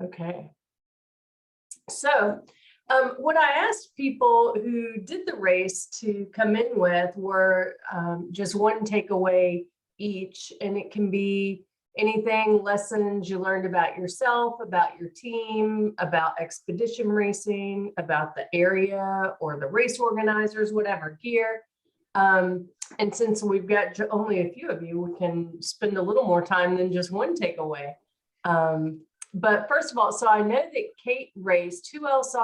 Okay. So what I asked people who did the race to come in with were just one takeaway each, and it can be anything, lessons you learned about yourself, about your team, about expedition racing, about the area or the race organizers, whatever gear. And since we've got only a few of you, we can spend a little more time than just one takeaway. But first of all, so I know that Kate raced. Who else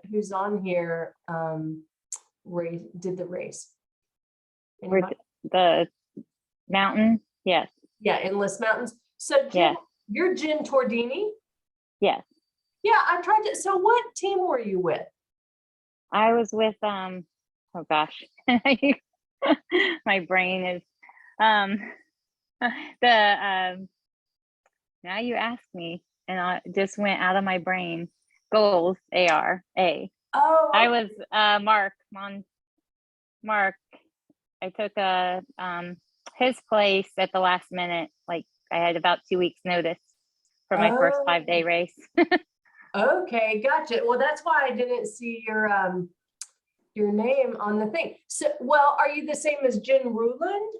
who's on here did the race? The mountain, yes. Yeah, Endless Mountains. So Jen, yes. You're Jen Tordini? Yes. Yeah, I tried to. So what team were you with? I was with oh gosh. My brain is now you asked me and I just went out of my brain. Goals, A-R-A. Oh, okay. I was Mark. I took his place at the last minute. Like I had about 2 weeks notice for my first 5-day race. Okay, gotcha. Well, that's why I didn't see your name on the thing. So, well, are you the same as Jen Ruland?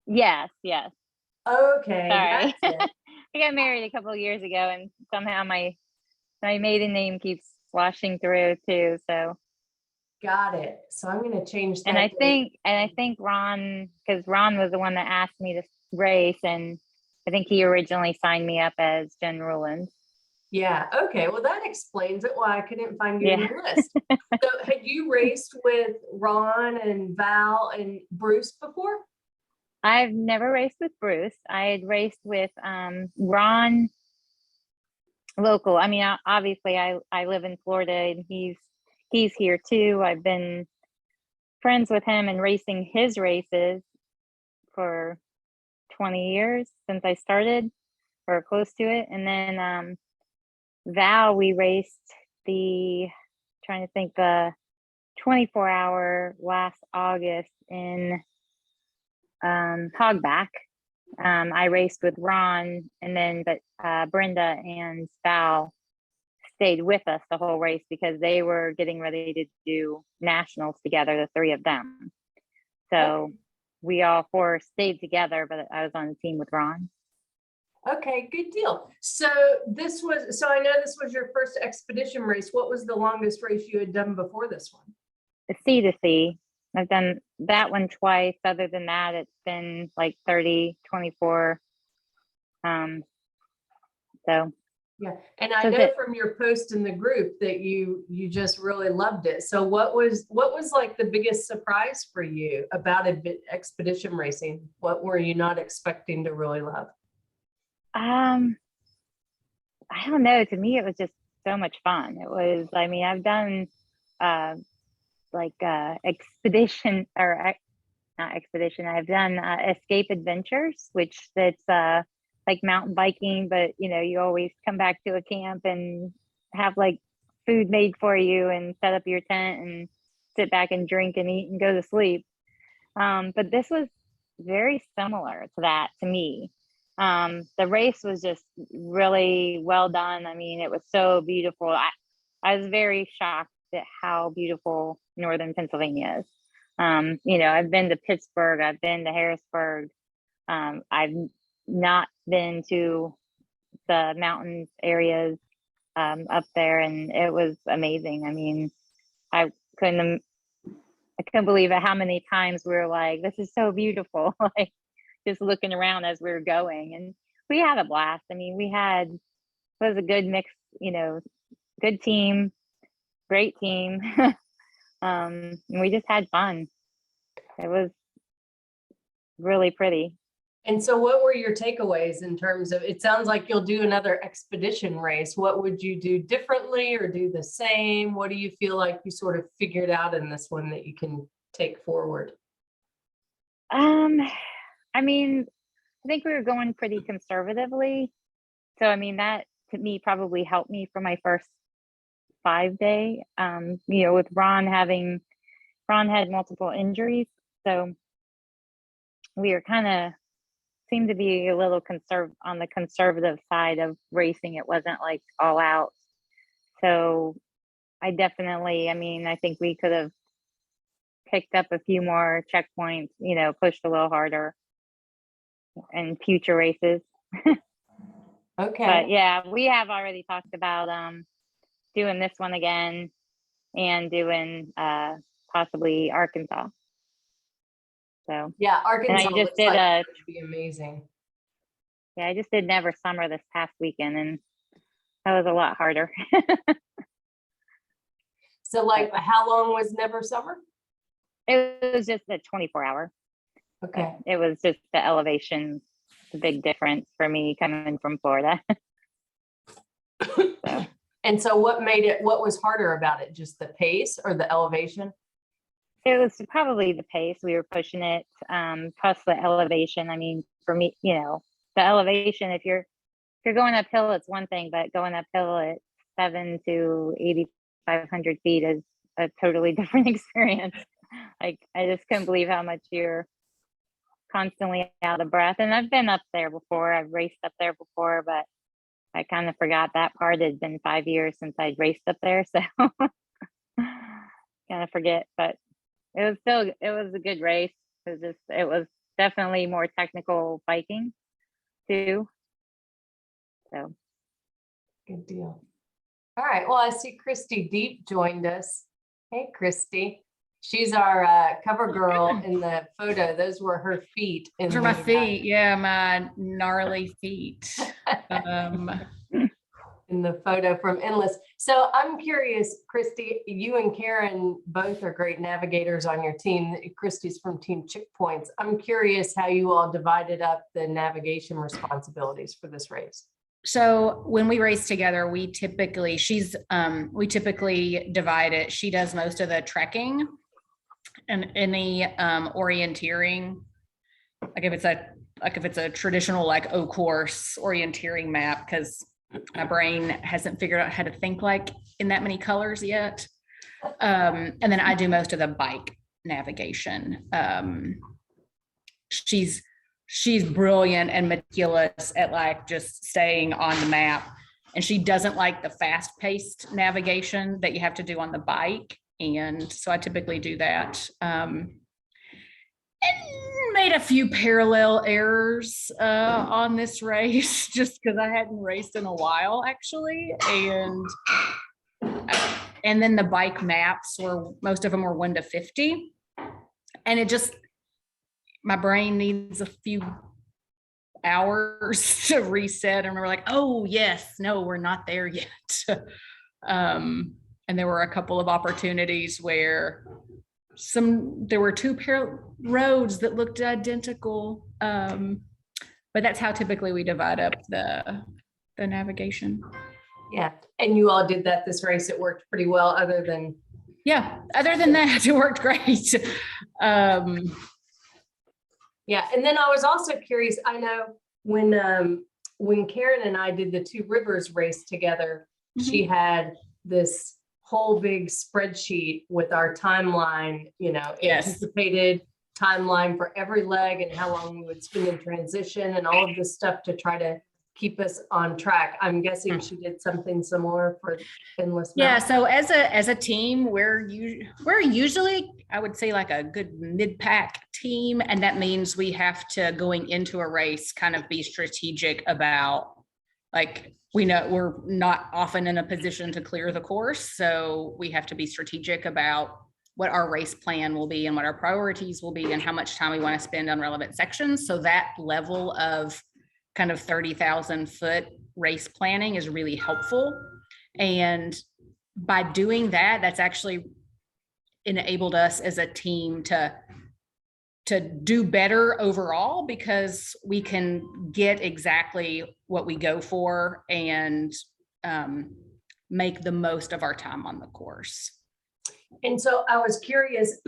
Yes. Okay. Sorry. Gotcha. I got married a couple of years ago, and somehow my maiden name keeps flashing through too. So. Got it. So I'm going to change that. And I think Ron, because Ron was the one that asked me to race, and I think he originally signed me up as Jen Ruland. Yeah. Okay. Well, that explains it. Why I couldn't find you in the list. So, had you raced with Ron and Val and Bruce before? I've never raced with Bruce. I had raced with Ron local. I mean, obviously, I live in Florida, and he's here too. I've been friends with him and racing his races for 20 years since I started, or close to it. And then Val, we raced the 24-hour last August in Hogback. I raced with Ron, and then Brenda and Val stayed with us the whole race because they were getting ready to do nationals together, the three of them. So we all four stayed together, but I was on the team with Ron. Okay, good deal. So I know this was your first expedition race. What was the longest race you had done before this one? The sea to sea. I've done that one twice. Other than that, it's been like 30, 24. So yeah, and I know from your post in the group that you just really loved it. So what was like the biggest surprise for you about expedition racing? What were you not expecting to really love? I don't know. To me, it was just so much fun. It was, I mean, I've done expedition, or not expedition. I've done escape adventures, which that's like mountain biking, but you always come back to a camp and have like food made for you and set up your tent and sit back and drink and eat and go to sleep. But this was very similar to that to me. The race was just really well done. I mean, it was so beautiful. I was very shocked at how beautiful northern Pennsylvania is. I've been to Pittsburgh, I've been to Harrisburg. I've not been to the mountains areas up there, and it was amazing. I mean, I couldn't believe it how many times we were like, this is so beautiful, like just looking around as we were going. And we had a blast. I mean, it was a good mix, good team, great team. And we just had fun. It was really pretty. And so what were your takeaways in terms of, it sounds like you'll do another expedition race. What would you do differently or do the same? What do you feel like you sort of figured out in this one that you can take forward? I mean, I think we were going pretty conservatively. So, I mean, that to me probably helped me for my first 5-day, with Ron had multiple injuries. So we were kind of seemed to be a little on the conservative side of racing. It wasn't like all out. So I think we could have picked up a few more checkpoints, pushed a little harder in future races. Okay. But yeah, we have already talked about doing this one again and doing possibly Arkansas. So yeah, Arkansas just looks did like it would be amazing. yeah, I just did Never Summer this past weekend, and that was a lot harder. So like, how long was Never Summer? It was just a 24-hour. Okay. It was just the elevation, the big difference for me coming from Florida. So. And so what was harder about it? Just the pace or the elevation? It was probably the pace. We were pushing it, plus the elevation. I mean, for me, the elevation, if you're going uphill, it's one thing, but going uphill at 7 to 8,500 feet is a totally different experience. Like, I just couldn't believe how much you're constantly out of breath. And I've been up there before. I've raced up there before, but I kind of forgot that part. It's been 5 years since I raced up there, so kind of forget. But it was a good race. It was definitely more technical biking too. So good deal. All right. Well, I see Christy Deep joined us. Hey, Christy. She's our cover girl in the photo. Those were her feet. Those are my feet. Yeah, my gnarly feet. In the photo from Endless. So I'm curious, Christy, you and Karen both are great navigators on your team. Christy's from Team Chick Points. I'm curious how you all divided up the navigation responsibilities for this race. So when we race together, we typically divide it. She does most of the trekking and any orienteering. Like if it's a traditional like O course orienteering map, because my brain hasn't figured out how to think like in that many colors yet. And then I do most of the bike navigation. She's brilliant and meticulous at like just staying on the map. And she doesn't like the fast-paced navigation that you have to do on the bike. And so I typically do that. And made a few parallel errors on this race just because I hadn't raced in a while, actually. And then the bike maps most of them were 1 to 50. And my brain needs a few hours to reset. And we're like, oh yes, no, we're not there yet. And there were a couple of opportunities where there were 2 parallel roads that looked identical. But that's how typically we divide up the navigation. Yeah. And you all did that this race. It worked pretty well other than that, it worked great. Yeah. And then I was also curious, I know when Karen and I did the Two Rivers race together, she had this whole big spreadsheet with our timeline, anticipated timeline for every leg and how long we would spend in transition and all of this stuff to try to keep us on track. I'm guessing she did something similar for Endless Mountain. Yeah, so as a team, we're usually, I would say, like a good mid-pack team, and that means we have to, going into a race, kind of be strategic about, like, we know we're not often in a position to clear the course, so we have to be strategic about what our race plan will be and what our priorities will be and how much time we want to spend on relevant sections. So that level of kind of 30,000 foot race planning is really helpful. And by doing that, that's actually enabled us as a team to do better overall, because we can get exactly what we go for and make the most of our time on the course. And so I was curious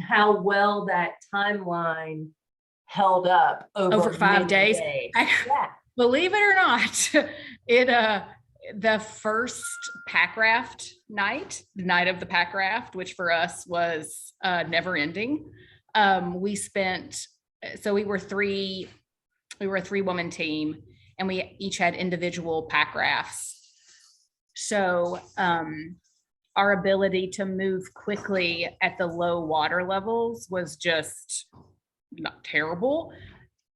how well that timeline held up over 5 days. Yeah. Believe it or not, the first pack raft night, the night of the pack raft, which for us was never ending. We we were a 3-woman team, and we each had individual pack rafts. So our ability to move quickly at the low water levels was just not terrible.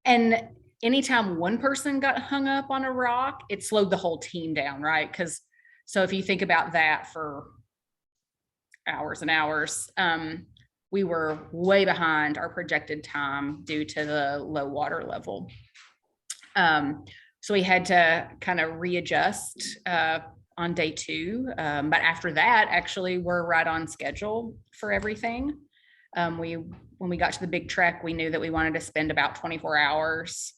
And anytime one person got hung up on a rock, it slowed the whole team down, right? Because so if you think about that for hours and hours, we were way behind our projected time due to the low water level. So we had to kind of readjust on day 2. But after that, actually, we're right on schedule for everything. When we got to the big trek, we knew that we wanted to spend about 24 hours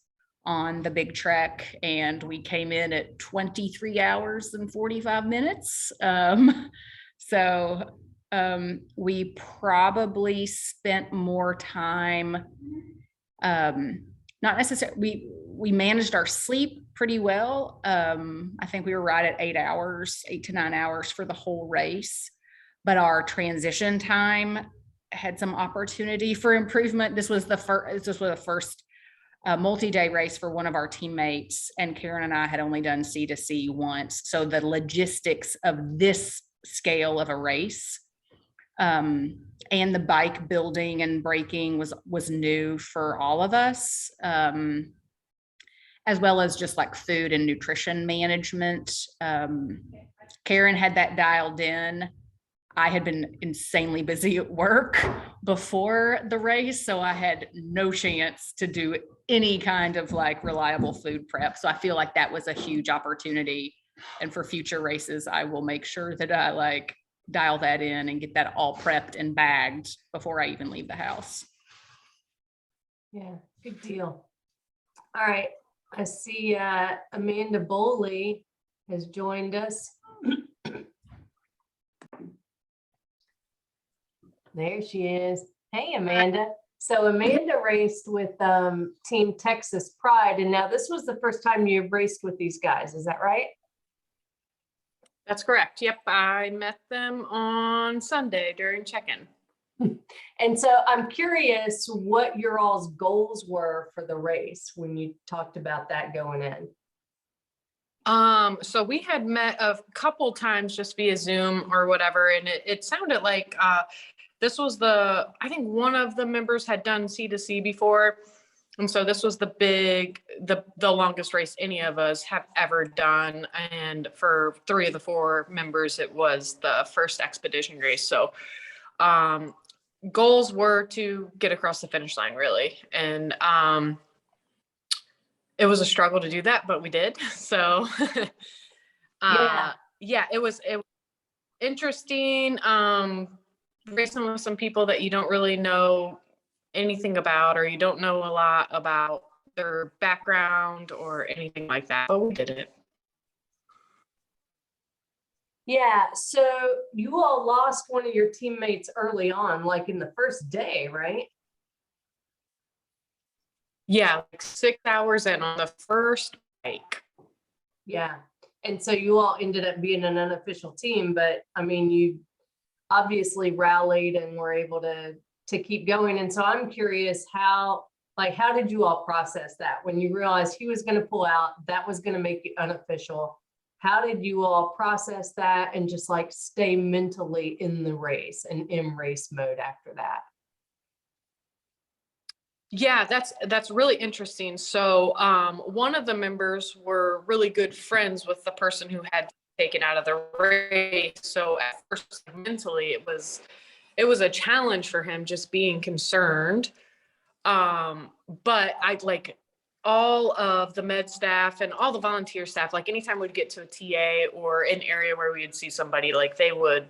on the big trek, and we came in at 23 hours and 45 minutes. So we probably spent more time, not necessarily, we managed our sleep pretty well. I think we were right at 8 to 9 hours for the whole race, but our transition time had some opportunity for improvement. This was the first multi-day race for one of our teammates, and Karen and I had only done C2C once. So the logistics of this scale of a race and the bike building and braking was new for all of us, as well as just like food and nutrition management. Karen had that dialed in. I had been insanely busy at work before the race, so I had no chance to do any kind of like reliable food prep. So I feel like that was a huge opportunity. And for future races, I will make sure that I like dial that in and get that all prepped and bagged before I even leave the house. Yeah, good deal. All right. I see Amanda Boley has joined us. There she is. Hey, Amanda. So Amanda raced with Team Texas Pride, and now this was the first time you've raced with these guys. Is that right? That's correct. Yep. I met them on Sunday during check-in. And so I'm curious what your all's goals were for the race when you talked about that going in. So we had met a couple times just via Zoom or whatever, and it sounded like this was I think one of the members had done C2C before. And so this was the longest race any of us have ever done. And for 3 of the 4 members, it was the first expedition race. So goals were to get across the finish line, really. And it was a struggle to do that, but we did. So yeah, it was interesting. Racing with some people that you don't really know anything about, or you don't know a lot about their background or anything like that, but we did it. Yeah, so you all lost one of your teammates early on, like in the first day, right? Yeah, like 6 hours in on the first bike. Yeah, and so you all ended up being an unofficial team, but I mean, you obviously rallied and were able to keep going. And so I'm curious how did you all process that when you realized he was going to pull out, that was going to make it unofficial? How did you all process that and just like stay mentally in the race and in race mode after that? Yeah, that's really interesting. So one of the members were really good friends with the person who had taken out of the race. So at first, mentally, it was a challenge for him just being concerned. But I like all of the med staff and all the volunteer staff, like anytime we'd get to a TA or an area where we would see somebody, like they would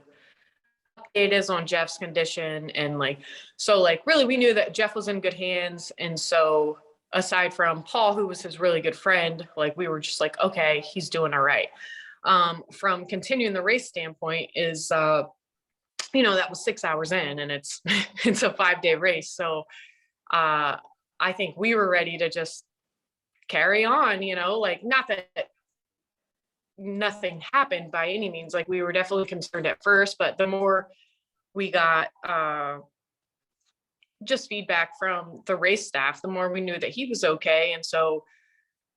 update us on Jeff's condition. And like, so like really we knew that Jeff was in good hands. And so aside from Paul, who was his really good friend, like we were just like, okay, he's doing all right. From continuing the race standpoint is, that was 6 hours in, and it's a 5-day race. So I think we were ready to just carry on, like not that nothing happened by any means. Like we were definitely concerned at first, but the more we got just feedback from the race staff, the more we knew that he was okay. And so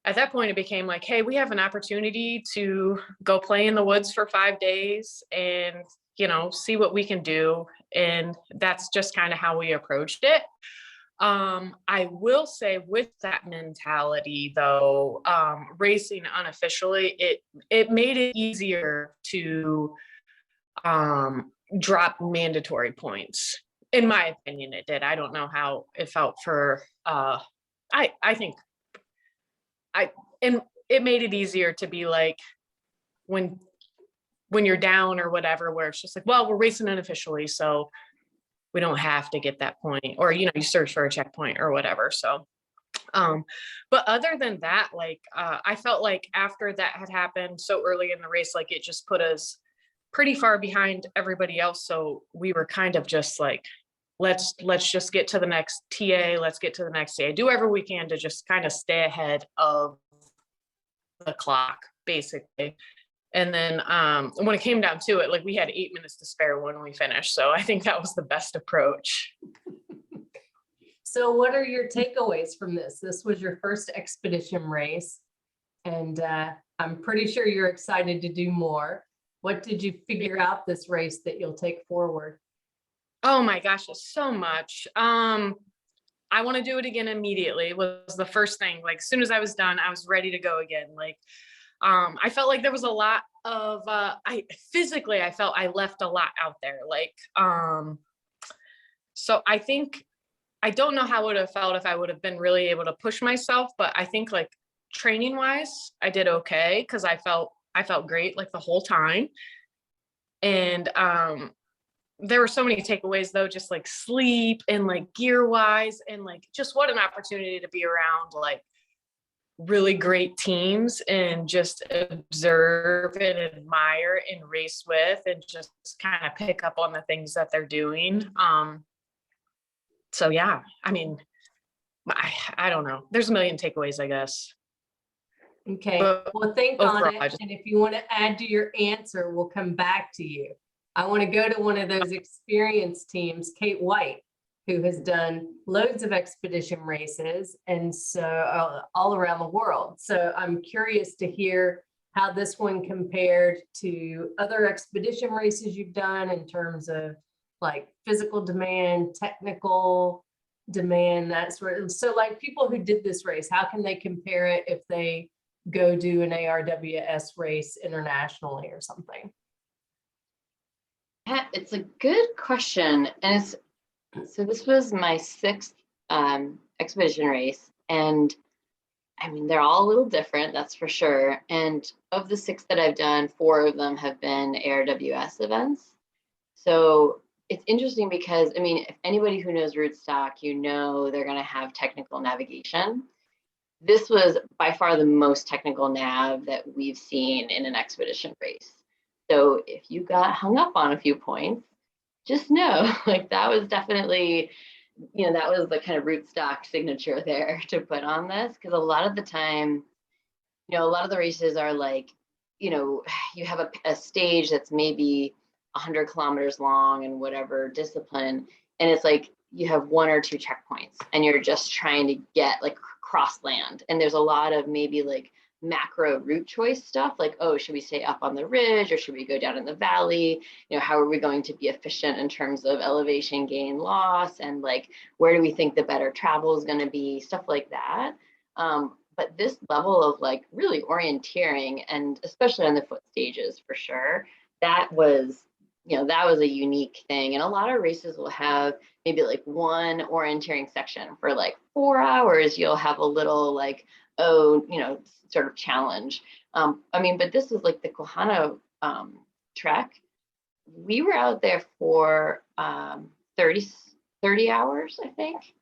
at that point, it became like, hey, we have an opportunity to go play in the woods for 5 days and, you know, see what we can do. And that's just kind of how we approached it. I will say with that mentality though, racing unofficially, it made it easier to drop mandatory points. In my opinion, it did. I don't know how it felt for, I think and it made it easier to be like, when you're down or whatever, where it's just like, well, we're racing unofficially, so we don't have to get that point, or, you know, you search for a checkpoint or whatever. So, but other than that, like, I felt like after that had happened so early in the race, like it just put us pretty far behind everybody else. So we were kind of just like, let's just get to the next TA. Let's get to the next TA. Do whatever we can to just kind of stay ahead of the clock, basically. And then when it came down to it, like we had 8 minutes to spare when we finished. So I think that was the best approach. So what are your takeaways from this? This was your first expedition race, and I'm pretty sure you're excited to do more. What did you figure out this race that you'll take forward? Oh my gosh, so much. I want to do it again immediately. It was the first thing. Like as soon as I was done, I was ready to go again. Like I felt like there was a lot of I felt I left a lot out there. Like so I think I don't know how it would have felt if I would have been really able to push myself, but I think like training wise, I did okay because I felt great like the whole time. And there were so many takeaways though, just like sleep and like gear wise, and like just what an opportunity to be around like really great teams and just observe and admire and race with and just kind of pick up on the things that they're doing. So yeah, I mean, I don't know. There's a million takeaways, I guess. Okay, But well, think on overall, it. And if you want to add to your answer, we'll come back to you. I want to go to one of those experienced teams, Kate White, who has done loads of expedition races, and so all around the world. So I'm curious to hear how this one compared to other expedition races you've done in terms of like physical demand, technical demand, that sort of. So like people who did this race, how can they compare it if they go do an ARWS race internationally or something? Yeah, it's a good question. And so this was my 6th expedition race. And I mean, they're all a little different, that's for sure. And of the 6 that I've done, 4 of them have been ARWS events. So it's interesting because, I mean, if anybody who knows Rootstock, you know they're going to have technical navigation. This was by far the most technical nav that we've seen in an expedition race. So if you got hung up on a few points, just know like that was definitely, you know, that was the kind of Rootstock signature there to put on this. Because a lot of the time, you know, a lot of the races are like, you know, you have a stage that's maybe 100 kilometers long and whatever discipline. And it's like you have 1 or 2 checkpoints and you're just trying to get like cross land. And there's a lot of maybe like macro route choice stuff, like, oh, should we stay up on the ridge or should we go down in the valley? You know, how are we going to be efficient in terms of elevation gain loss, and like where do we think the better travel is going to be, stuff like that. But this level of like really orienteering, and especially on the foot stages for sure, that was, you know, that was a unique thing. And a lot of races will have maybe like one orienteering section for like 4 hours. You'll have a little like, oh, you know, sort of challenge. I mean, but this is like the Kohana trek. We were out there for 30 hours, I think.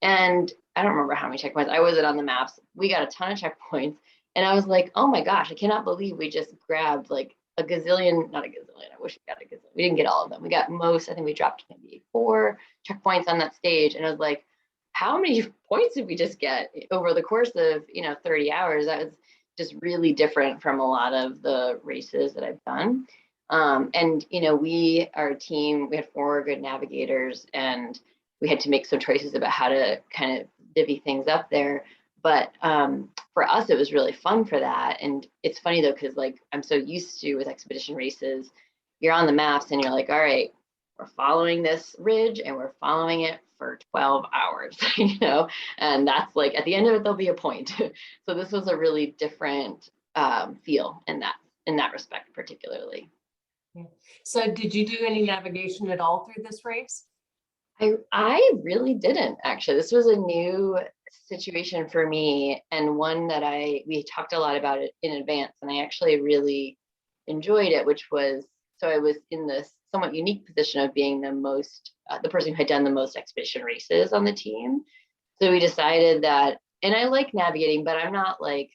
And I don't remember how many checkpoints. I wasn't on the maps. We got a ton of checkpoints. And I was like, oh my gosh, I cannot believe we just grabbed like a gazillion, not a gazillion, I wish we got a gazillion. We didn't get all of them. We got most, I think we dropped maybe 4 checkpoints on that stage. And I was like, how many points did we just get over the course of, you know, 30 hours? That was just really different from a lot of the races that I've done. And, you know, our team, we had 4 good navigators, and we had to make some choices about how to kind of divvy things up there. But for us, it was really fun for that. And it's funny though, because like I'm so used to with expedition races, you're on the maps and you're like, all right, we're following this ridge and we're following it for 12 hours, you know, and that's like at the end of it, there'll be a point. So this was a really different feel in that respect, particularly. So did you do any navigation at all through this race? I really didn't actually. This was a new situation for me, and one that we talked a lot about it in advance, and I actually really enjoyed it, which was, so I was in this somewhat unique position of being the person who had done the most expedition races on the team. So we decided that, and I like navigating, but I'm not like,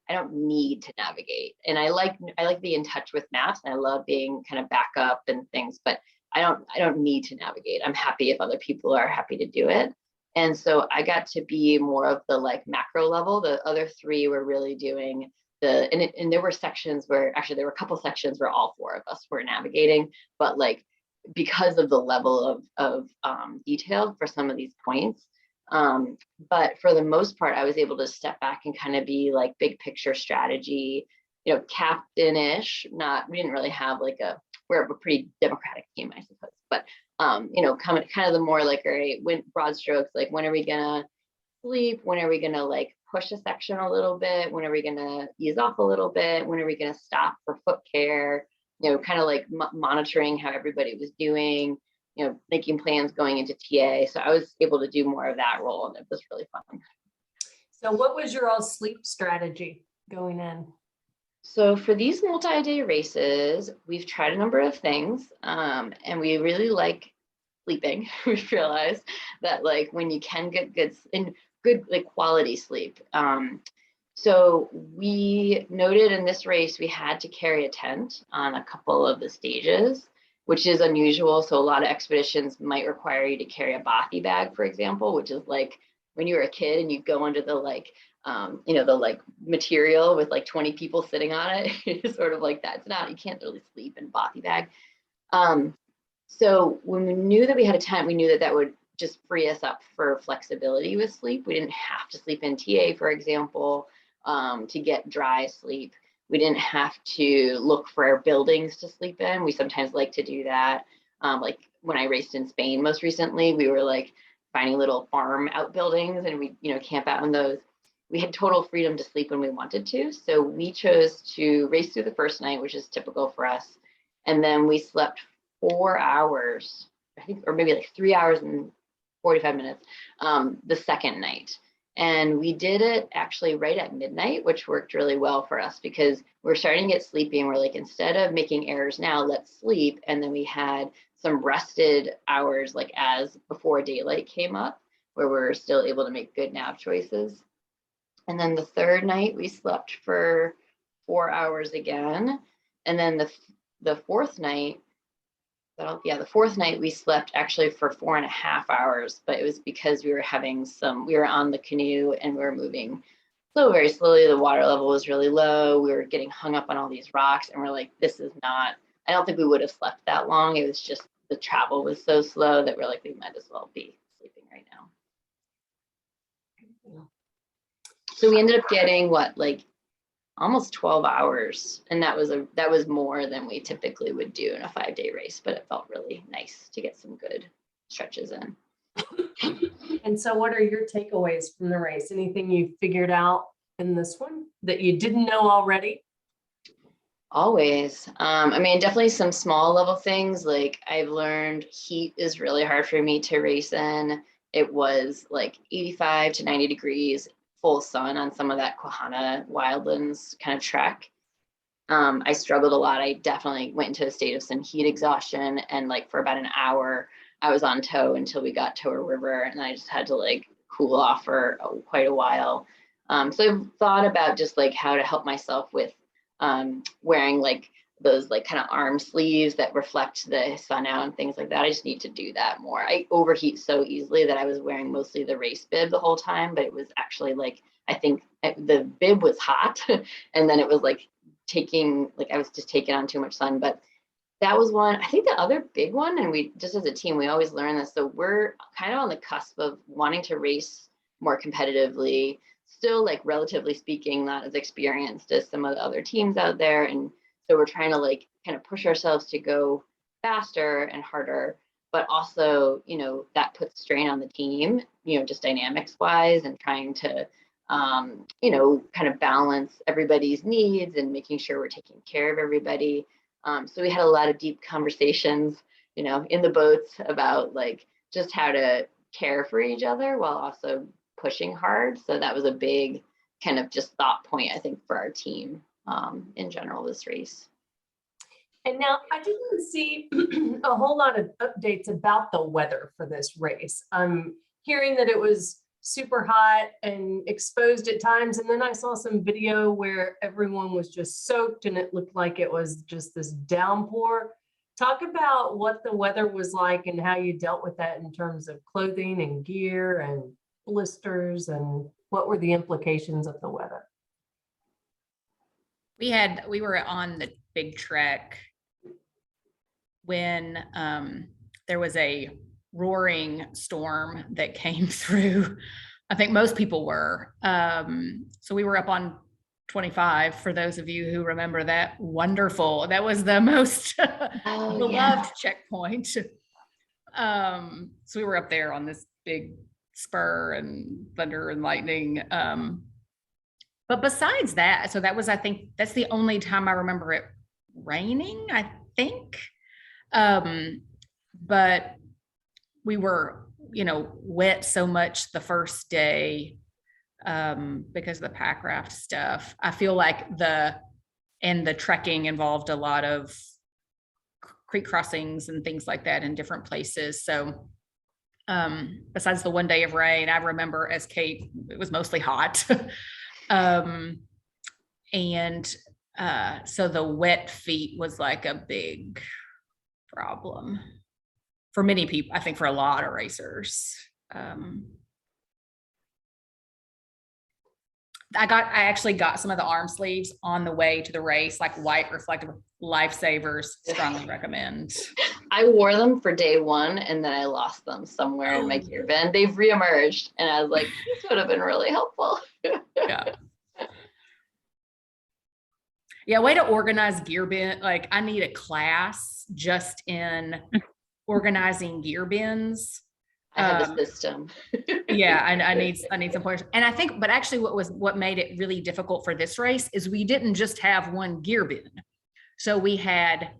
I don't need to navigate. And I like being in touch with maps, and I love being kind of backup and things, but I don't need to navigate. I'm happy if other people are happy to do it. And so I got to be more of the like macro level. The other three were really doing and there were sections where, actually there were a couple sections where all four of us were navigating, but like because of the level of detail for some of these points. But for the most part, I was able to step back and kind of be like big picture strategy, you know, captain-ish. We didn't really have like we're a pretty democratic team, I suppose. But you know, kind of the more like, all right, broad strokes, like when are we gonna sleep? When are we gonna like push a section a little bit? When are we gonna ease off a little bit? When are we gonna stop for foot care? You know, kind of like monitoring how everybody was doing, you know, making plans going into TA. So I was able to do more of that role, and it was really fun. So what was your all sleep strategy going in? So for these multi-day races, we've tried a number of things, and we really like sleeping. We've realized that like when you can get good like quality sleep. So we noted in this race, we had to carry a tent on a couple of the stages, which is unusual. So a lot of expeditions might require you to carry a bothy bag, for example, which is like when you were a kid and you go under the like, you know, the like material with like 20 people sitting on it. It's sort of like that. It's not, you can't really sleep in a bothy bag. So when we knew that we had a tent, we knew that that would just free us up for flexibility with sleep. We didn't have to sleep in TA, for example, to get dry sleep. We didn't have to look for buildings to sleep in. We sometimes like to do that. Like when I raced in Spain most recently, we were like finding little farm outbuildings and we, you know, camp out in those. We had total freedom to sleep when we wanted to. So we chose to race through the first night, which is typical for us. And then we slept 4 hours, I think, or maybe like 3 hours and 45 minutes the second night. And we did it actually right at midnight, which worked really well for us because we're starting to get sleepy and we're like, instead of making errors now, let's sleep. And then we had some rested hours like as before daylight came up where we're still able to make good nav choices. And then the third night we slept for 4 hours again. And then the fourth night, the fourth night we slept actually for 4.5 hours, but it was because we were on the canoe and we were moving very slowly. The water level was really low. We were getting hung up on all these rocks and we're like, this is not, I don't think we would have slept that long. It was just the travel was so slow that we're like, we might as well be sleeping right now. So we ended up getting almost 12 hours. And that was more than we typically would do in a 5-day race, but it felt really nice to get some good stretches in. And so what are your takeaways from the race? Anything you figured out in this one that you didn't know already? Always. I mean, definitely some small level things. Like I've learned heat is really hard for me to race in. It was like 85 to 90 degrees, full sun on some of that Quahana wildlands kind of trek. I struggled a lot. I definitely went into a state of some heat exhaustion, and like for about an hour, I was on tow until we got to a river, and I just had to like cool off for quite a while. So I've thought about just like how to help myself with wearing like those like kind of arm sleeves that reflect the sun out and things like that. I just need to do that more. I overheat so easily that I was wearing mostly the race bib the whole time, but it was actually like, I think the bib was hot and then it was like I was just taking on too much sun. But that was one. I think the other big one, and we just as a team, we always learn this. So we're kind of on the cusp of wanting to race more competitively, still like relatively speaking, not as experienced as some of the other teams out there. And so we're trying to like kind of push ourselves to go faster and harder, but also, you know, that puts strain on the team, you know, just dynamics wise and trying to, you know, kind of balance everybody's needs and making sure we're taking care of everybody. So we had a lot of deep conversations, you know, in the boats about like just how to care for each other while also pushing hard. So that was a big kind of just thought point, I think, for our team in general this race. And now I didn't see a whole lot of updates about the weather for this race. I'm hearing that it was super hot and exposed at times. And then I saw some video where everyone was just soaked and it looked like it was just this downpour. Talk about what the weather was like and how you dealt with that in terms of clothing and gear and blisters, and what were the implications of the weather? We were on the big trek when there was a roaring storm that came through. I think most people were. So we were up on 25, for those of you who remember that. Wonderful. That was the most beloved checkpoint. So we were up there on this big spur and thunder and lightning. But besides that, so that was, I think that's the only time I remember it raining, I think. But we were, you know, wet so much the first day because of the pack raft stuff. I feel like the trekking involved a lot of creek crossings and things like that in different places. So besides the one day of rain, I remember as Kate, it was mostly hot. So the wet feet was like a big problem for many people, I think for a lot of racers. I actually got some of the arm sleeves on the way to the race, like white reflective lifesavers, strongly recommend. I wore them for day one and then I lost them somewhere in my gear bin. They've reemerged and I was like, this would have been really helpful. Yeah, way to organize gear bin. Like I need a class just in organizing gear bins. I have a system. Yeah, I need some pointers. And I think, but actually what made it really difficult for this race is we didn't just have one gear bin. So we had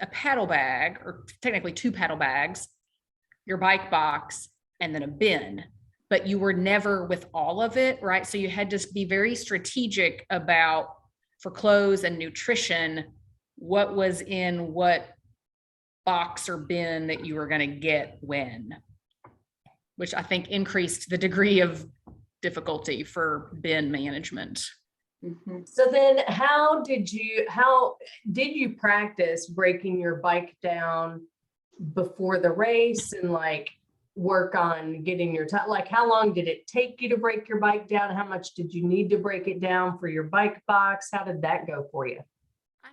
a paddle bag, or technically 2 paddle bags, your bike box, and then a bin, but you were never with all of it, right? So you had to be very strategic about, for clothes and nutrition, what was in what box or bin that you were going to get when, which I think increased the degree of difficulty for bin management. Mm-hmm. So then how did you practice breaking your bike down before the race and like work on getting your time? Like how long did it take you to break your bike down? How much did you need to break it down for your bike box? How did that go for you?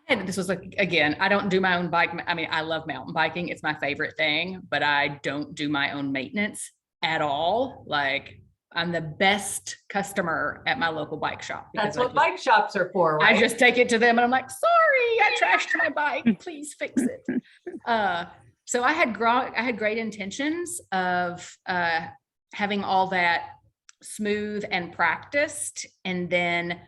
This was like, again, I don't do my own bike. I mean, I love mountain biking. It's my favorite thing, but I don't do my own maintenance at all. Like I'm the best customer at my local bike shop. That's what bike shops are for, right? I just take it to them and I'm like, sorry, I trashed my bike. Please fix it. So I had great intentions of having all that smooth and practiced. And then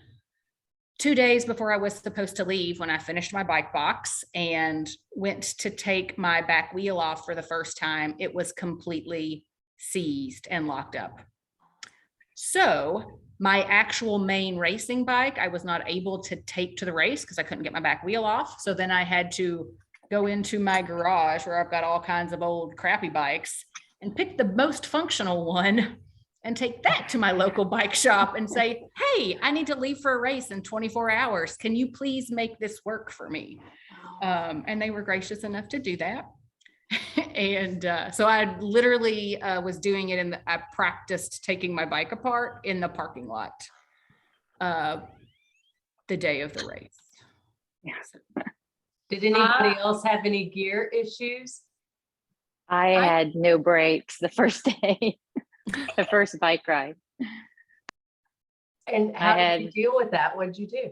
2 days before I was supposed to leave, when I finished my bike box and went to take my back wheel off for the first time, it was completely seized and locked up. So my actual main racing bike, I was not able to take to the race because I couldn't get my back wheel off. So then I had to go into my garage where I've got all kinds of old crappy bikes and pick the most functional one and take that to my local bike shop and say, hey, I need to leave for a race in 24 hours. Can you please make this work for me? And they were gracious enough to do that. And so I literally was doing it I practiced taking my bike apart in the parking lot the day of the race. Yes. Did anybody else have any gear issues? I had no brakes the first day, the first bike ride. And how did had- you deal with that? What'd you do?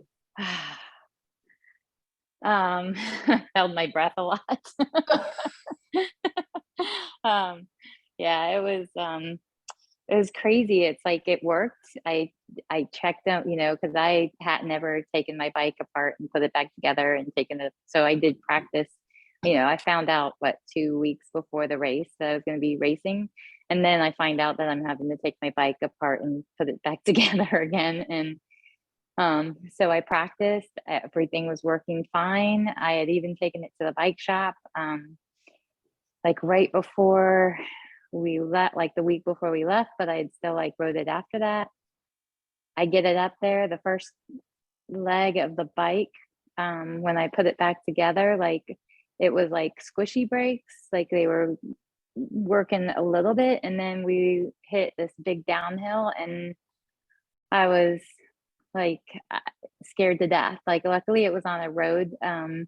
Held my breath a lot. Yeah, it was crazy. It's like it worked. I checked them, you know, because I had never taken my bike apart and put it back together and taken it. So I did practice. You know, I found out 2 weeks before the race that I was going to be racing, and then I find out that I'm having to take my bike apart and put it back together again. And so I practiced. Everything was working fine. I had even taken it to the bike shop, like right before we left, like the week before we left, but I had still like rode it after that. I get it up there, the first leg of the bike, when I put it back together, like it was like squishy brakes, like they were working a little bit, and then we hit this big downhill, and I was like scared to death. Like luckily it was on a road. It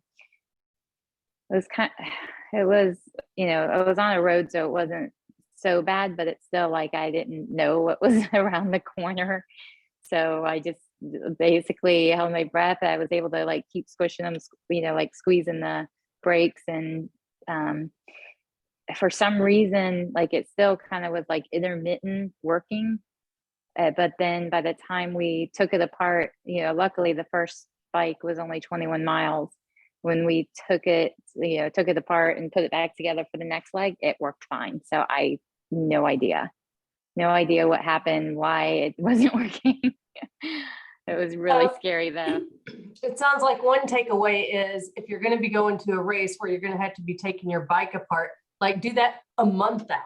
was, you know, it was on a road, so it wasn't so bad, but it's still like I didn't know what was around the corner. So I just basically held my breath. I was able to like keep squishing them, you know, like squeezing the brakes. And for some reason, like it still kind of was like intermittent working. But then by the time we took it apart, you know, luckily the first bike was only 21 miles. When we took it, you know, took it apart and put it back together for the next leg, it worked fine. So no idea what happened, why it wasn't working. It was really scary though. It sounds like one takeaway is if you're going to be going to a race where you're going to have to be taking your bike apart, like do that a month out,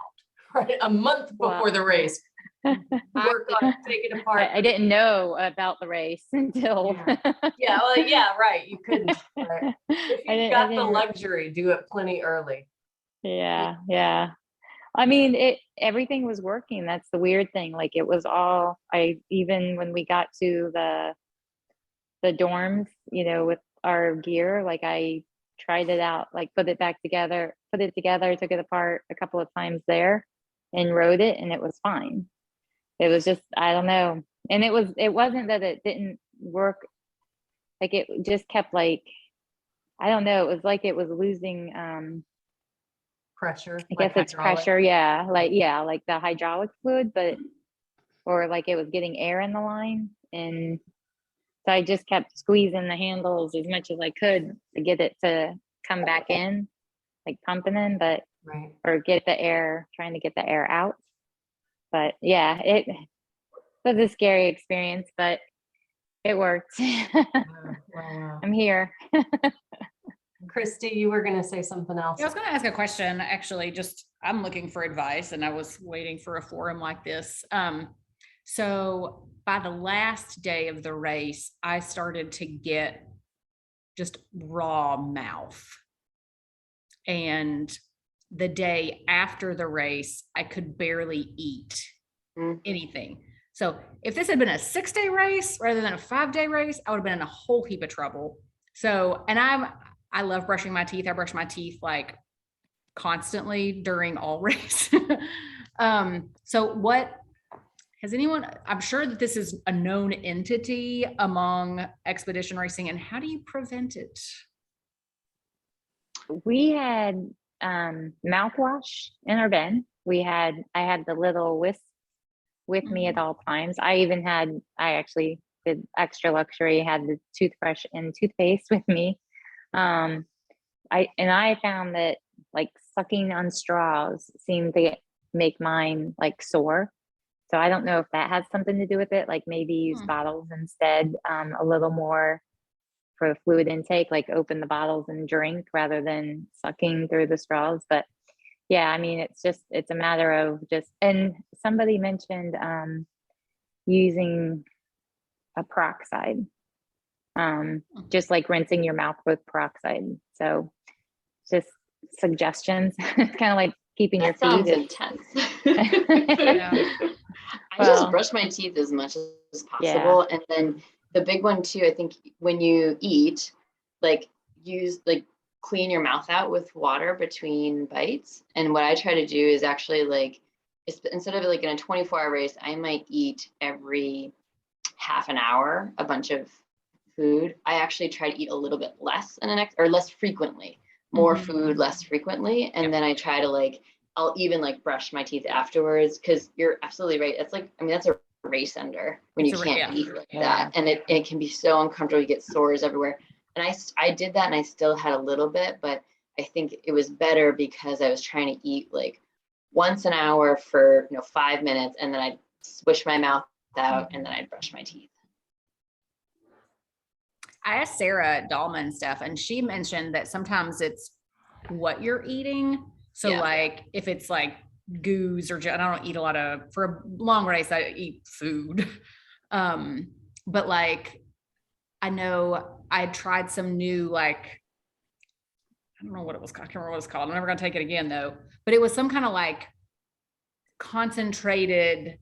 right? A month before the race. Work on it, take it apart. I didn't know about the race until. Yeah, well, yeah, right. You couldn't. Right. If you've got the luxury, do it plenty early. Yeah. I mean, everything was working. That's the weird thing. Like it was all, even when we got to the dorms, you know, with our gear, like I tried it out, like put it together, took it apart a couple of times there and rode it, and it was fine. It was just, I don't know. And it wasn't that it didn't work. Like it just kept like, I don't know. It was like it was losing, pressure. I guess it's pressure. Yeah. Like the hydraulic fluid, or like it was getting air in the line. And so I just kept squeezing the handles as much as I could to get it to come back in, like pumping in, but, right. Or trying to get the air out. But yeah, it was a scary experience, but it worked. Wow. I'm here. Christy, you were going to say something else. Yeah, I was going to ask a question. Actually, I'm looking for advice, and I was waiting for a forum like this. So by the last day of the race, I started to get just raw mouth. And the day after the race, I could barely eat anything. So if this had been a 6-day race rather than a 5-day race, I would have been in a whole heap of trouble. So, and I love brushing my teeth. I brush my teeth like constantly during all race. So what has anyone, I'm sure that this is a known entity among expedition racing, and how do you prevent it? We had mouthwash in our bin. I had the little wisp with me at all times. I actually did extra luxury, had the toothbrush and toothpaste with me. I found that like sucking on straws seemed to make mine like sore. So I don't know if that has something to do with it. Like maybe use bottles instead, a little more for fluid intake, like open the bottles and drink rather than sucking through the straws. But yeah, I mean, it's a matter of and somebody mentioned using a peroxide, just like rinsing your mouth with peroxide. So just suggestions. It's kind of like keeping your sounds feet. Intense. Yeah. I just brush my teeth as much as possible. And then the big one too, I think when you eat, like use like clean your mouth out with water between bites. And what I try to do is actually like, instead of like in a 24-hour race, I might eat every half an hour a bunch of food. I actually try to eat a little bit less or less frequently, more food, less frequently. And then I try to like, I'll even like brush my teeth afterwards, because you're absolutely right. It's like, I mean, that's a race ender when you can't eat like that. And it can be so uncomfortable. You get sores everywhere. And I did that and I still had a little bit, but I think it was better because I was trying to eat like once an hour for 5 minutes, and then I'd swish my mouth out and then I'd brush my teeth. I asked Sarah Dahlman stuff, and she mentioned that sometimes it's what you're eating. So like if it's like goose or I don't eat a lot of, for a long race, I eat food. But like, I know I tried some new, like, I don't know what it was called. I can't remember what it's called. I'm never going to take it again though, but it was some kind of like concentrated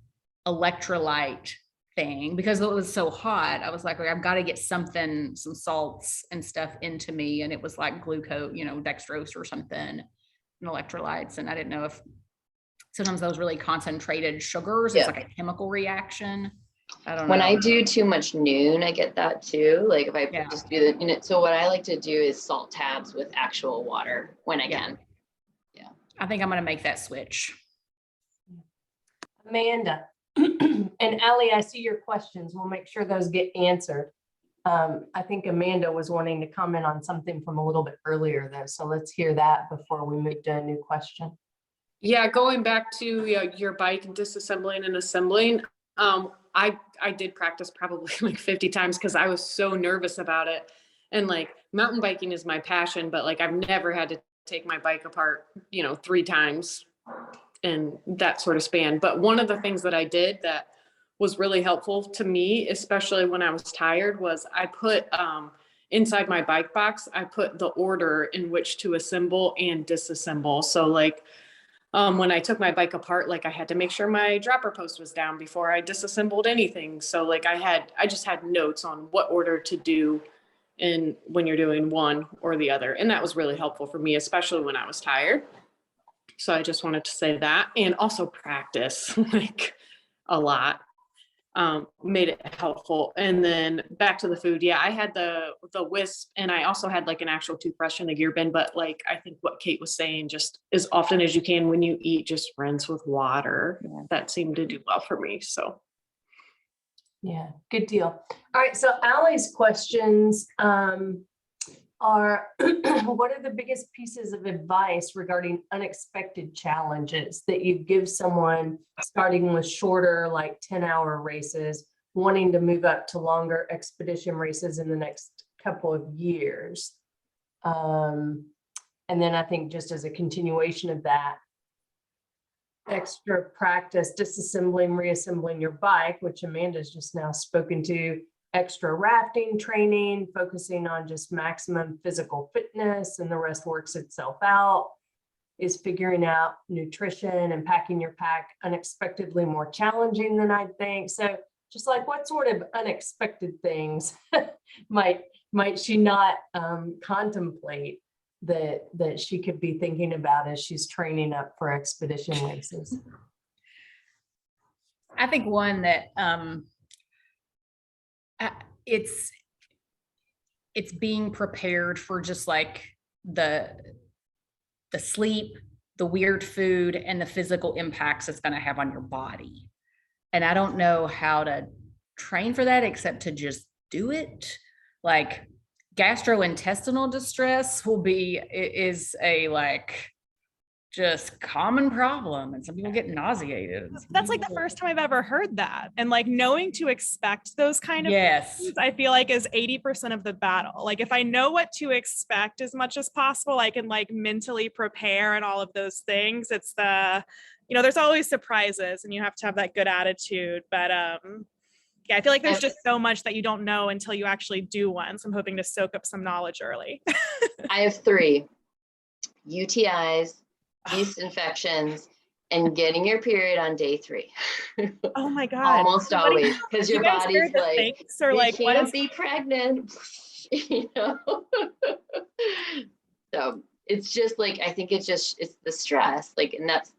electrolyte thing, because it was so hot. I was like, I've got to get something, some salts and stuff into me. And it was like glucose, dextrose or something, and electrolytes. And I didn't know if sometimes those really concentrated sugars, it's like a chemical reaction. I don't know. When I do too much noon, I get that too. Like if I just do the, so what I like to do is salt tabs with actual water when I can. Yeah. I think I'm going to make that switch. Amanda and Allie, I see your questions. We'll make sure those get answered. I think Amanda was wanting to comment on something from a little bit earlier though. So let's hear that before we move to a new question. Yeah, going back to your bike and disassembling and assembling, I did practice probably like 50 times because I was so nervous about it. And like mountain biking is my passion, but like I've never had to take my bike apart, 3 times in that sort of span. But one of the things that I did that was really helpful to me, especially when I was tired, was I put inside my bike box, I put the order in which to assemble and disassemble. So like when I took my bike apart, like I had to make sure my dropper post was down before I disassembled anything. So like I just had notes on what order to do in when you're doing one or the other. And that was really helpful for me, especially when I was tired. So I just wanted to say that, and also practice like a lot made it helpful. And then back to the food. Yeah, I had the wisp, and I also had like an actual toothbrush in the gear bin. But like I think what Kate was saying, just as often as you can when you eat, just rinse with water. Yeah. That seemed to do well for me. So yeah, good deal. All right, so Allie's questions are what are the biggest pieces of advice regarding unexpected challenges that you give someone starting with shorter, like 10-hour races, wanting to move up to longer expedition races in the next couple of years? And then I think just as a continuation of that, extra practice disassembling, reassembling your bike, which Amanda's just now spoken to, extra rafting training, focusing on just maximum physical fitness, and the rest works itself out, is figuring out nutrition and packing your pack unexpectedly more challenging than I'd think. So just like what sort of unexpected things might she not contemplate that she could be thinking about as she's training up for expedition races? I think one that it's being prepared for just like the sleep, the weird food, and the physical impacts it's going to have on your body. And I don't know how to train for that except to just do it. Like gastrointestinal distress is a like just common problem, and some people get nauseated. That's like the first time I've ever heard that. And like knowing to expect those kind of things, I feel like is 80% of the battle. Like if I know what to expect as much as possible, I can like mentally prepare and all of those things. It's there's always surprises and you have to have that good attitude. But yeah, I feel like there's just so much that you don't know until you actually do one. So I'm hoping to soak up some knowledge early. I have 3: UTIs, yeast infections, and getting your period on day 3. Oh my God. Almost always, because your body's like, or you like, can't be pregnant, so So it's just like, I think it's the stress, like, and that's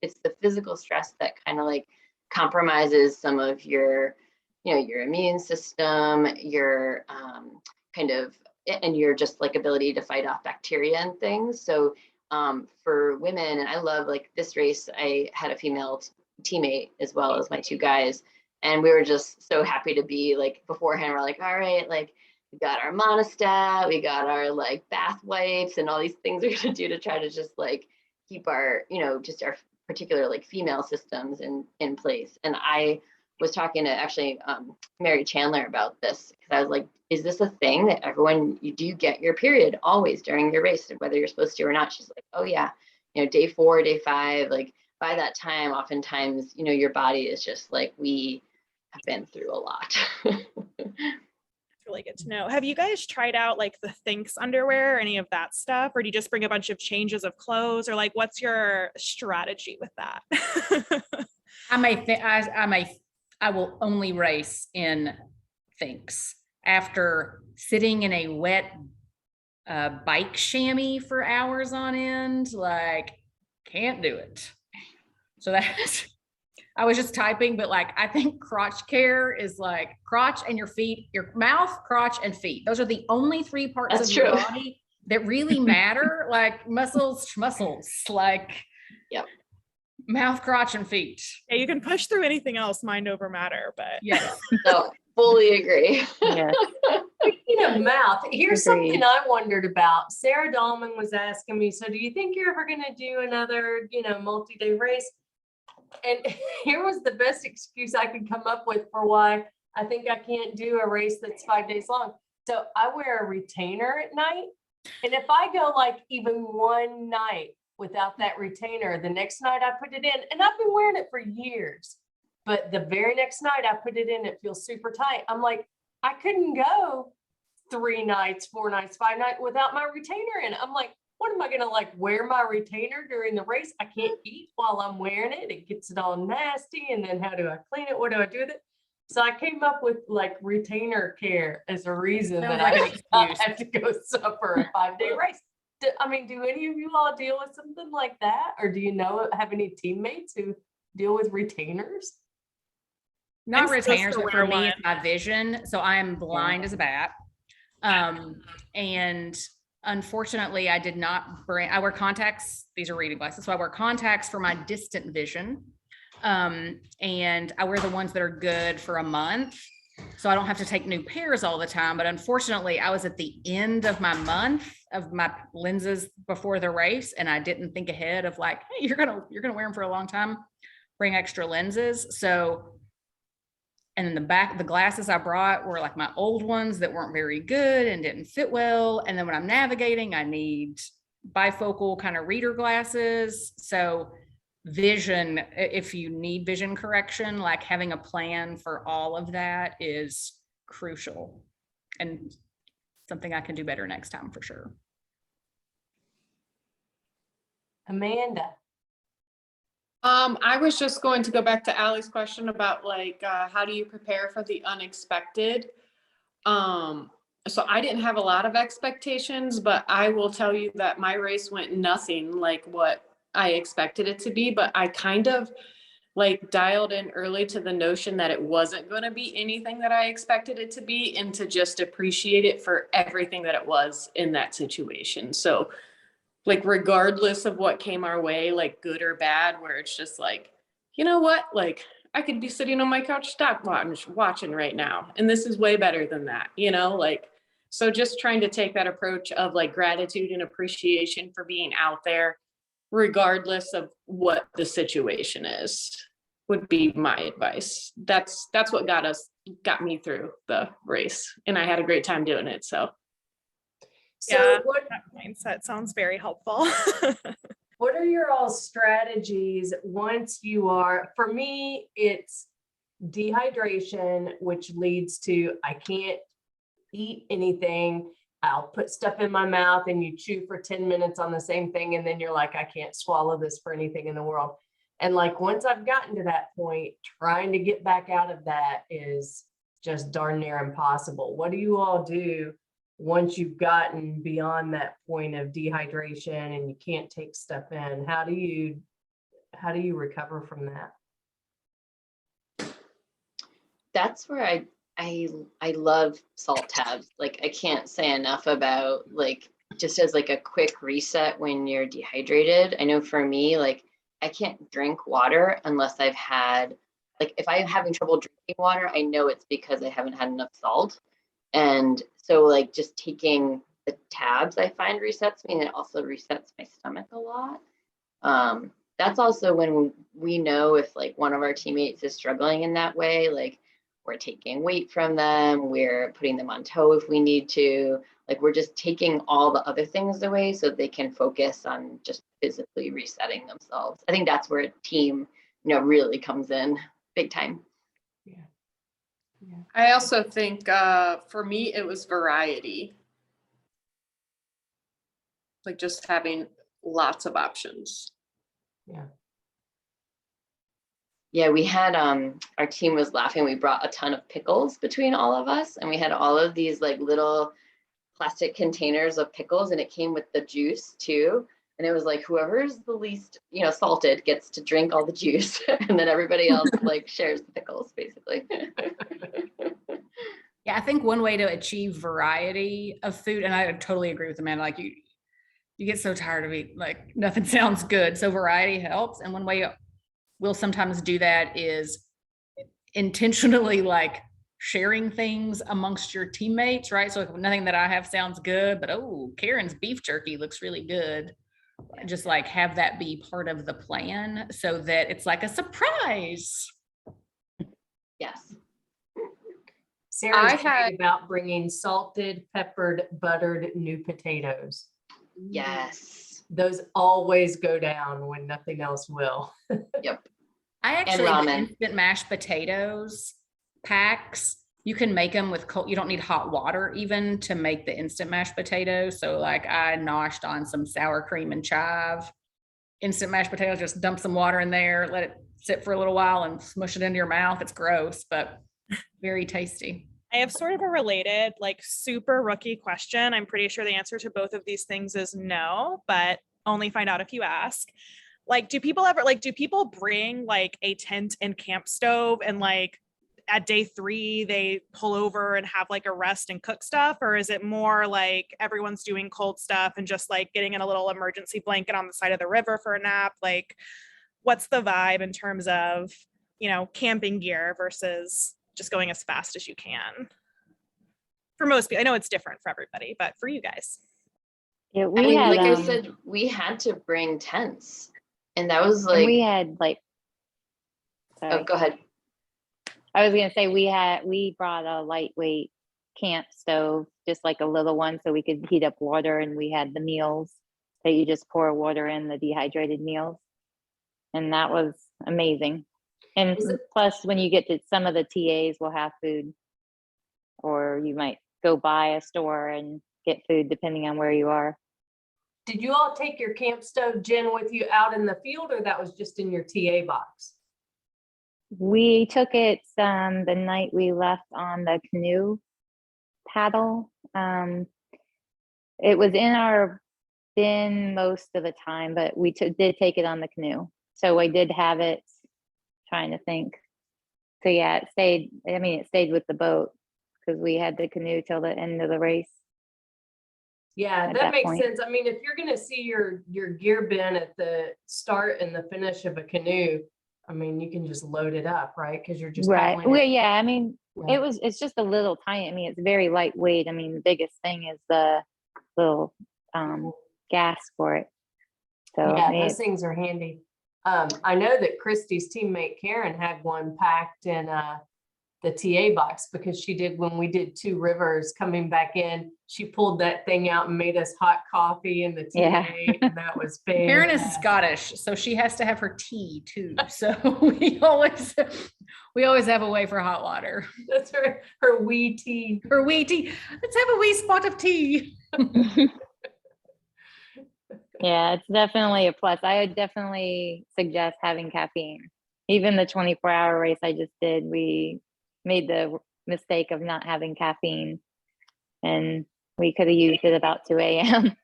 it's the physical stress that kind of like compromises some of your, your immune system, your kind of, and your just like ability to fight off bacteria and things. So for women, and I love like this race, I had a female teammate as well as my two guys. And we were just so happy to be like beforehand, we're like, all right, like we got our monostat, we got our like bath wipes and all these things we're gonna do to try to just like keep our, just our particular like female systems in place. And I was talking to actually Mary Chandler about this, because I was like, is this a thing that do you get your period always during your race, whether you're supposed to or not? She's like, oh yeah, day 4, day 5, like by that time, oftentimes, your body is just like, we have been through a lot. Really good to know. Have you guys tried out like the Thinx underwear or any of that stuff, or do you just bring a bunch of changes of clothes, or like what's your strategy with that? I will only race in Thinx after sitting in a wet bike chamois for hours on end. Like, can't do it. So that's, I was just typing, but like, I think crotch care is like crotch and your feet, your mouth, crotch, and feet. Those are the only 3 parts That's of your true. body that really matter. Like muscles, like, yep. Mouth, crotch, and feet. Yeah, you can push through anything else, mind over matter, but yes. No, fully agree. Yeah. Speaking of mouth, here's Agreed. something I wondered about. Sarah Dahlman was asking me, so do you think you're ever going to do another, multi-day race? And here was the best excuse I could come up with for why I think I can't do a race that's 5 days long. So I wear a retainer at night. And if I go like even one night without that retainer, the next night I put it in, and I've been wearing it for years, but the very next night I put it in, it feels super tight. I'm like, I couldn't go 3 nights, 4 nights, 5 nights without my retainer in. I'm like, what am I gonna like wear my retainer during the race? I can't eat while I'm wearing it. It gets it all nasty. And then how do I clean it? What do I do with it? So I came up with like retainer care as a reason that I have to go suffer a 5-day race. Do any of you all deal with something like that? Or do you have any teammates who deal with retainers? Not I'm retainers, supposed but to for wear me, one. it's my vision. So I am blind as a bat. And unfortunately, I did not bring, I wear contacts. These are reading glasses. So I wear contacts for my distant vision. And I wear the ones that are good for a month. So I don't have to take new pairs all the time. But unfortunately, I was at the end of my month of my lenses before the race. And I didn't think ahead of like, hey, you're gonna wear them for a long time, bring extra lenses. So, and then the glasses I brought were like my old ones that weren't very good and didn't fit well. And then when I'm navigating, I need bifocal kind of reader glasses. So vision, if you need vision correction, like having a plan for all of that is crucial and something I can do better next time for sure. Amanda. I was just going to go back to Allie's question about like, how do you prepare for the unexpected? So I didn't have a lot of expectations, but I will tell you that my race went nothing like what I expected it to be, but I kind of like dialed in early to the notion that it wasn't going to be anything that I expected it to be, and to just appreciate it for everything that it was in that situation. So like, regardless of what came our way, like good or bad, where it's just like, you know what, like I could be sitting on my couch watching right now, and this is way better than that, like, so just trying to take that approach of like gratitude and appreciation for being out there, regardless of what the situation is, would be my advice. That's what got me through the race, and I had a great time doing it. So yeah, that mindset sounds very helpful. What are your all strategies once you are, for me, it's dehydration, which leads to, I can't eat anything. I'll put stuff in my mouth and you chew for 10 minutes on the same thing. And then you're like, I can't swallow this for anything in the world. And like, once I've gotten to that point, trying to get back out of that is just darn near impossible. What do you all do once you've gotten beyond that point of dehydration and you can't take stuff in, how do you recover from that? That's where I love salt tabs. Like, I can't say enough about, like, just as like a quick reset when you're dehydrated. I know for me, like, I can't drink water unless I've had, like, if I'm having trouble drinking water, I know it's because I haven't had enough salt. And so, like, just taking the tabs, I find resets me, and it also resets my stomach a lot. That's also when we know if, like, one of our teammates is struggling in that way, like, we're taking weight from them, we're putting them on tow if we need to, like, we're just taking all the other things away so they can focus on just physically resetting themselves. I think that's where a team, really comes in big time. Yeah. I also think for me, it was variety. Like just having lots of options. Yeah. Yeah, we had our team was laughing. We brought a ton of pickles between all of us, and we had all of these like little plastic containers of pickles, and it came with the juice too. And it was like whoever's the least, salted gets to drink all the juice, and then everybody else like shares the pickles, basically. Yeah, I think one way to achieve variety of food, and I totally agree with Amanda, like you get so tired of eating, like nothing sounds good. So variety helps. And one way we'll sometimes do that is intentionally like sharing things amongst your teammates, right? So if nothing that I have sounds good, but oh, Karen's beef jerky looks really good. Just like have that be part of the plan so that it's like a surprise. Yes. Sarah's great about bringing salted, peppered, buttered new potatoes. Yes. Those always go down when nothing else will. Yep. I actually the instant mashed potatoes packs, you can make them with cold, you don't need hot water even to make the instant mashed potatoes. So like I noshed on some sour cream and chive, instant mashed potatoes, just dump some water in there, let it sit for a little while and smush it into your mouth. It's gross, but very tasty. I have sort of a related, like super rookie question. I'm pretty sure the answer to both of these things is no, but only find out if you ask. Like, do people bring like a tent and camp stove and like at day 3, they pull over and have like a rest and cook stuff? Or is it more like everyone's doing cold stuff and just like getting in a little emergency blanket on the side of the river for a nap? Like, what's the vibe in terms of, camping gear versus just going as fast as you can? For most people, I know it's different for everybody, but for you guys. Yeah, I said, we had to bring tents, and that was like, we had like, oh, go ahead. I was gonna say we brought a lightweight camp stove, just like a little one, so we could heat up water, and we had the meals that you just pour water in, the dehydrated meals, and that was amazing. And plus, when you get to some of the TAs will have food, or you might go by a store and get food depending on where you are. Did you all take your camp stove, Jen, with you out in the field, or that was just in your TA box? We took it the night we left on the canoe paddle. It was in our bin most of the time, but we did take it on the canoe. So I did have it, trying to think. So yeah, it stayed with the boat because we had the canoe till the end of the race. Yeah, that makes sense. I mean, if you're going to see your gear bin at the start and the finish of a canoe, I mean, you can just load it up, right? Because you're just right. Well, yeah. I mean, yeah. It's just a little tiny. I mean, it's very lightweight. I mean, the biggest thing is the little gas for it. So yeah, those things are handy. I know that Christy's teammate Karen had one packed in the TA box, because she did, when we did 2 rivers coming back in, she pulled that thing out and made us hot coffee in the TA. Yeah. And that was fantastic. Karen is Scottish, so she has to have her tea too. So we always have a way for hot water. That's her wee tea. Her wee tea. Let's have a wee spot of tea. Yeah, it's definitely a plus. I would definitely suggest having caffeine. Even the 24-hour race I just did, we made the mistake of not having caffeine, and We could have used it about 2 a.m.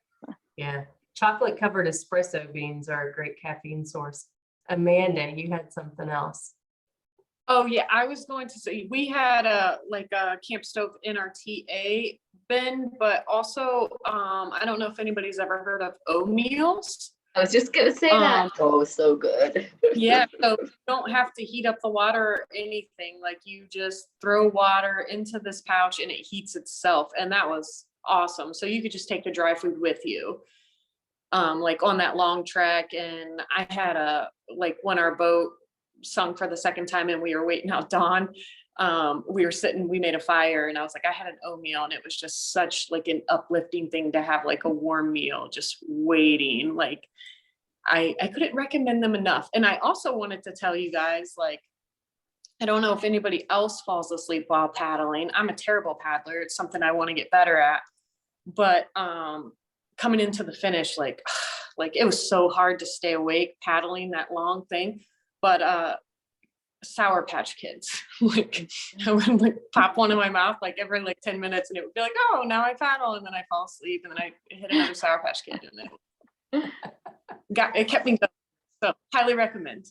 Yeah. Chocolate covered espresso beans are a great caffeine source. Amanda, you had something else. Oh yeah, I was going to say we had a camp stove in our TA bin, but also I don't know if anybody's ever heard of oatmeals. I was just gonna say that. Oh, so good. Yeah, so you don't have to heat up the water or anything. Like you just throw water into this pouch and it heats itself, and that was awesome. So you could just take the dry food with you, like on that long trek. And I had when our boat sunk for the second time and we were waiting out dawn, we made a fire, and I was like, I had an oatmeal, and it was just such like an uplifting thing to have like a warm meal just waiting. Like I couldn't recommend them enough. And I also wanted to tell you guys, like, I don't know if anybody else falls asleep while paddling. I'm a terrible paddler. It's something I want to get better at. But coming into the finish, like it was so hard to stay awake paddling that long thing. But Sour Patch Kids, like I would like pop one in my mouth like every like 10 minutes, and it would be like, oh, now I paddle, and then I fall asleep, and then I hit another Sour Patch Kid, and it kept me going. So highly recommend.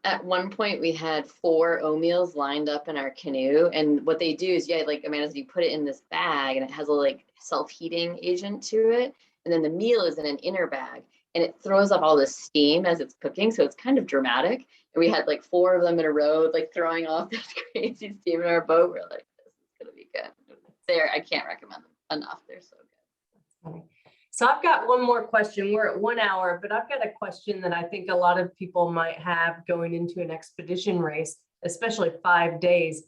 At one point we had 4 oatmeals lined up in our canoe, and what they do is, yeah, like Amanda, you put it in this bag, and it has a like self-heating agent to it, and then the meal is in an inner bag, and it throws up all the steam as it's cooking, so it's kind of dramatic. And we had like 4 of them in a row, like throwing off this crazy steam in our boat. We're like, this is gonna be good. I can't recommend them enough. They're so good. So I've got one more question. We're at 1 hour, but I've got a question that I think a lot of people might have going into an expedition race, especially 5 days.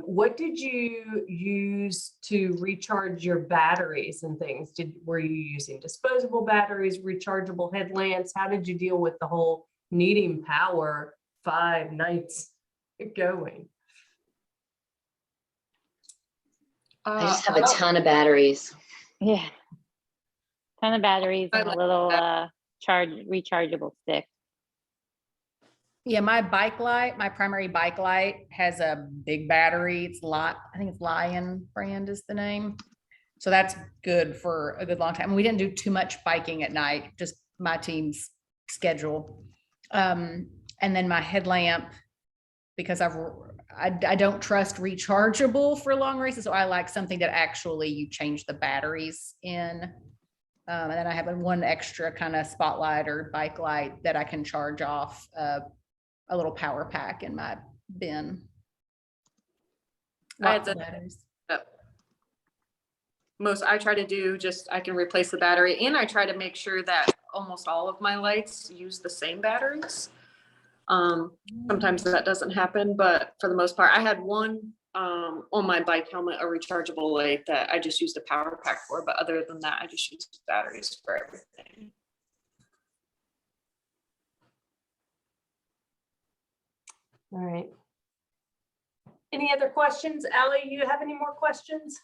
What did you use to recharge your batteries and things? Were you using disposable batteries, rechargeable headlamps? How did you deal with the whole needing power 5 nights going? I just have a ton of batteries. Yeah. Ton of batteries and a little rechargeable stick. Yeah, my primary bike light has a big battery. I think it's Lion brand is the name. So that's good for a good long time. We didn't do too much biking at night, just my team's schedule. And then my headlamp, because I don't trust rechargeable for long races. So I like something that actually you change the batteries in. And then I have one extra kind of spotlight or bike light that I can charge off a little power pack in my bin. I try to do I can replace the battery, and I try to make sure that almost all of my lights use the same batteries. Sometimes that doesn't happen, but for the most part, I had one on my bike helmet, a rechargeable light that I just used a power pack for, but other than that, I just use batteries for everything. All right. Any other questions? Allie, you have any more questions?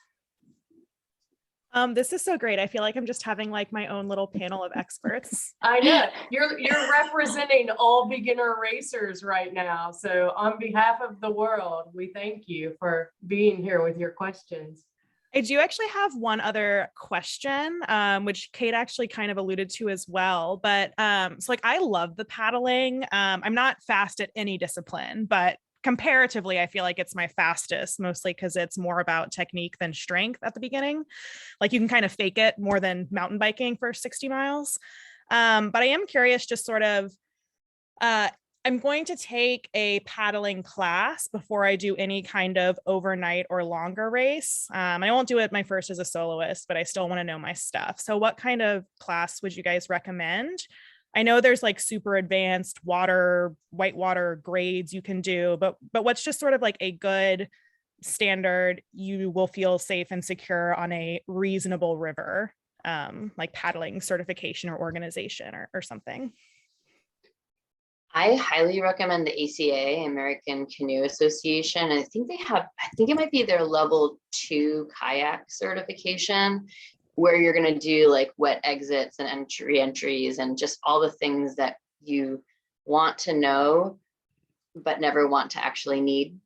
This is so great. I feel like I'm just having like my own little panel of experts. I know you're representing all beginner racers right now. So on behalf of the world, we thank you for being here with your questions. I do actually have one other question, which Kate actually kind of alluded to as well. But so like I love the paddling. I'm not fast at any discipline, but comparatively, I feel like it's my fastest, mostly because it's more about technique than strength at the beginning. Like you can kind of fake it more than mountain biking for 60 miles. But I am curious, just sort of, I'm going to take a paddling class before I do any kind of overnight or longer race. I won't do it my first as a soloist, but I still want to know my stuff. So what kind of class would you guys recommend? I know there's like super advanced whitewater grades you can do, but what's just sort of like a good standard you will feel safe and secure on a reasonable river, like paddling certification or organization or something? I highly recommend the ACA, American Canoe Association. I think it might be their level 2 kayak certification, where you're going to do like wet exits and entries and just all the things that you want to know, but never want to actually need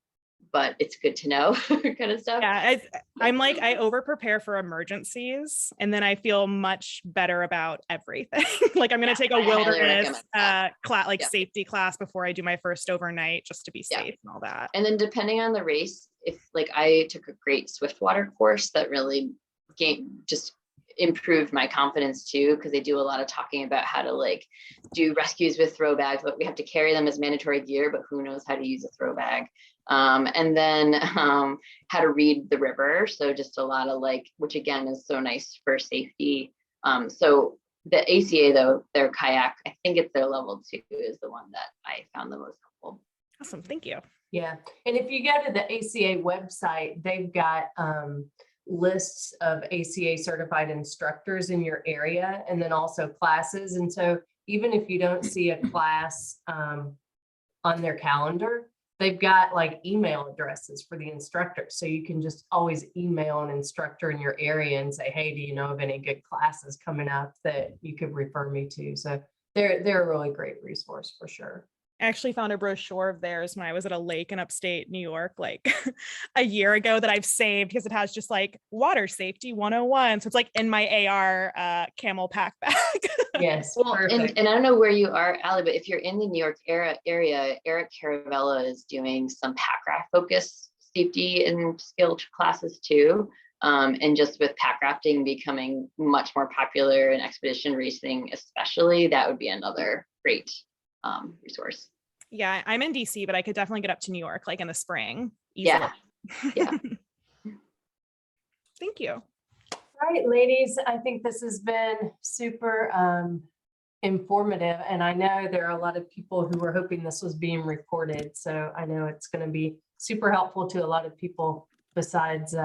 but it's good to know kind of stuff. Yeah, I'm like, I over prepare for emergencies, and then I feel much better about everything. Like I'm going to take a wilderness class, like safety class before I do my first overnight, just to be safe and all that. And then depending on the race, if like I took a great Swiftwater course that really just improved my confidence too, because they do a lot of talking about how to like do rescues with throw bags, but we have to carry them as mandatory gear, but who knows how to use a throw bag. And then how to read the river. So just a lot of like, which again is so nice for safety. So the ACA though, their kayak, I think it's their level 2 is the one that I found the most helpful. Awesome, thank you. Yeah, and if you go to the ACA website, they've got lists of ACA certified instructors in your area, and then also classes. And so even if you don't see a class on their calendar, they've got like email addresses for the instructors. So you can just always email an instructor in your area and say, hey, do you know of any good classes coming up that you could refer me to? So they're a really great resource for sure. I actually found a brochure of theirs when I was at a lake in upstate New York, like a year ago, that I've saved because it has just like water safety 101. So it's like in my AR camel pack bag. Yes. Well, and I don't know where you are, Allie, but if you're in the New York area, Eric Caravella is doing some pack raft focus safety and skill classes too. And just with pack rafting becoming much more popular in expedition racing, especially, that would be another great resource. Yeah, I'm in DC, but I could definitely get up to New York like in the spring. Easily. Yeah. Thank you. All right, ladies, I think this has been super informative, and I know there are a lot of people who were hoping this was being recorded. So I know it's going to be super helpful to a lot of people besides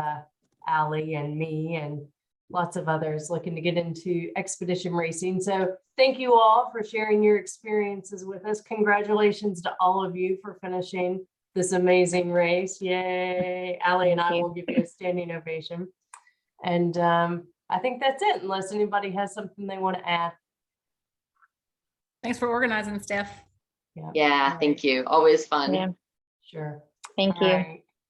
Allie and me and lots of others looking to get into expedition racing. So thank you all for sharing your experiences with us. Congratulations to all of you for finishing this amazing race. Yay. Allie and I will give you a standing ovation. And I think that's it, unless anybody has something they want to add. Thanks for organizing, Steph. Yeah, thank you. Always fun. Yeah. Sure. Thank you. All right.